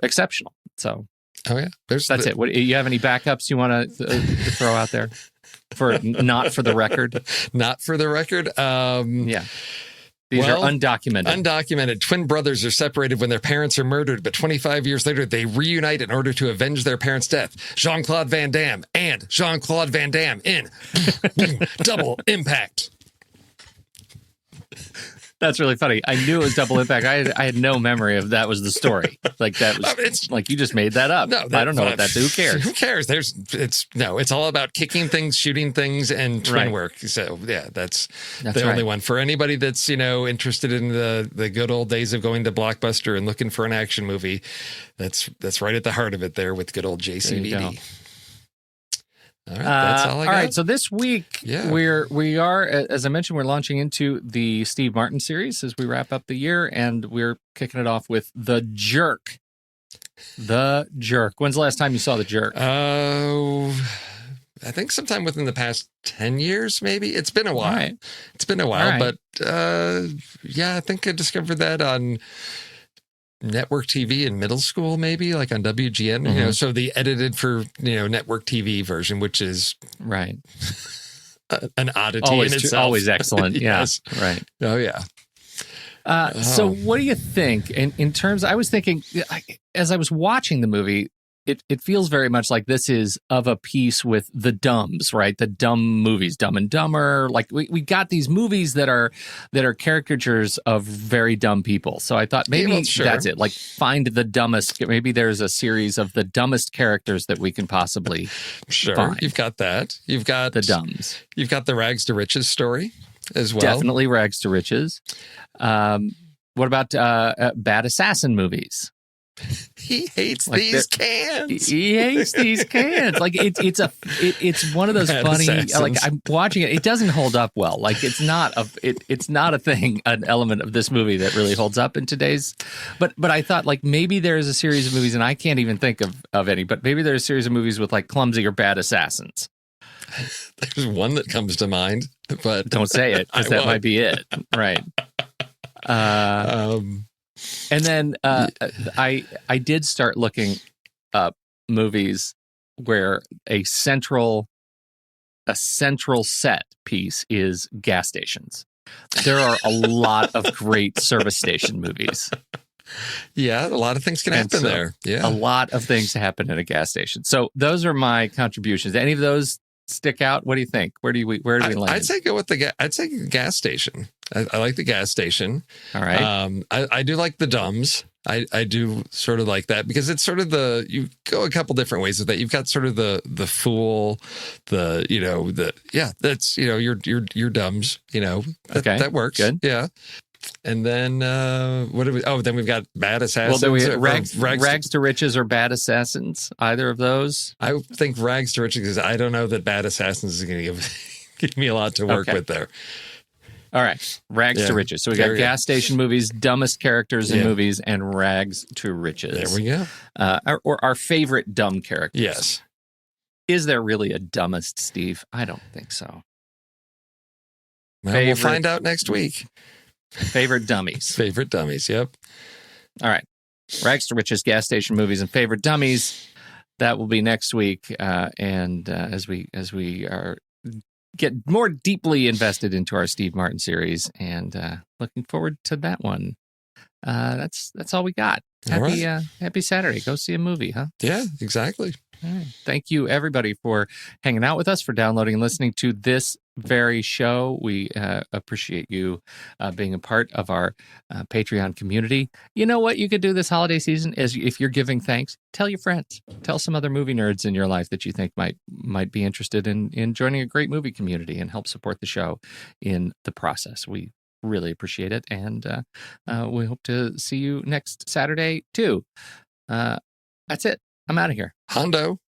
exceptional. So that's it. What, you have any backups you want to throw out there? Not for the record. Not for the record. These are undocumented. Undocumented. Twin brothers are separated when their parents are murdered, but 25 years later, they reunite in order to avenge their parents' death. Jean-Claude Van Damme and Jean-Claude Van Damme in Double Impact. That's really funny. I knew it was Double Impact. I had no memory of that was the story. Like that was it's like you just made that up. No, I don't know what that's. Who cares? Who cares? It's all about kicking things, shooting things, and twin work. So that's the only one for anybody that's interested in the good old days of going to Blockbuster and looking for an action movie. That's right at the heart of it there with good old JCVD. All right, that's all I got. All right, so this week we are, as I mentioned, we're launching into the Steve Martin series as we wrap up the year, and we're kicking it off with The Jerk. The Jerk. When's the last time you saw The Jerk? Oh, I think sometime within the past 10 years, maybe. It's been a while. Right. It's been a while, but I think I discovered that on network TV in middle school, maybe like on WGN, so the edited for, network TV version, which is right. An oddity always, in itself. Always excellent. Yes. Yeah. Right. Oh yeah. So what do you think in terms, I was thinking as I was watching the movie, it feels very much like this is of a piece with the Dumbs, right? The dumb movies, Dumb and Dumber. Like we got these movies that are caricatures of very dumb people. So I thought maybe that's it. Like find the dumbest. Maybe there's a series of the dumbest characters that we can possibly find. You've got that. You've got the Dumbs. You've got the Rags to Riches story as well. Definitely Rags to Riches. What about bad assassin movies? He hates these cans. He hates these cans. Like it's one of those funny. Assassins. Like I'm watching it. It doesn't hold up well. Like it's not a thing, an element of this movie that really holds up in today's. But I thought like maybe there's a series of movies, and I can't even think of any. But maybe there's a series of movies with like clumsy or bad assassins. There's one that comes to mind, but don't say it because that might be it. Right. And then I did start looking up movies where a central set piece is gas stations. There are a lot of great service station movies. Yeah, a lot of things can happen there. Yeah. A lot of things happen at a gas station. So those are my contributions. Any of those stick out? What do you think? Where do we land? I'd say go with I'd say gas station. I like the gas station. All right. I do like the Dumbs. I do sort of like that because it's sort of you go a couple different ways with that. You've got sort of the fool, that's your Dumbs, Okay. that works. Good. Yeah. And then what do we? Oh, then we've got Bad Assassins. Well, then rags to Riches or Bad Assassins. Either of those. I think Rags to Riches because I don't know that Bad Assassins is going to give me a lot to work with there. All right, Rags to Riches. So we got gas station movies, dumbest characters in movies, and Rags to Riches. There we go. Or our favorite dumb characters. Yes. Is there really a dumbest, Steve? I don't think so. Well, we'll find out next week. Favorite dummies. Favorite dummies. Yep. All right. Rags to Riches, gas station movies, and favorite dummies. That will be next week. And as we get more deeply invested into our Steve Martin series, and looking forward to that one. That's all we got. Happy Saturday. Go see a movie, huh? Yeah, exactly. All right. Thank you, everybody, for hanging out with us, for downloading and listening to this very show. We appreciate you being a part of our Patreon community. You know what you could do this holiday season is, if you're giving thanks, tell your friends. Tell some other movie nerds in your life that you think might be interested in joining a great movie community and help support the show in the process. We really appreciate it, and we hope to see you next Saturday, too. That's it. I'm out of here. Hondo.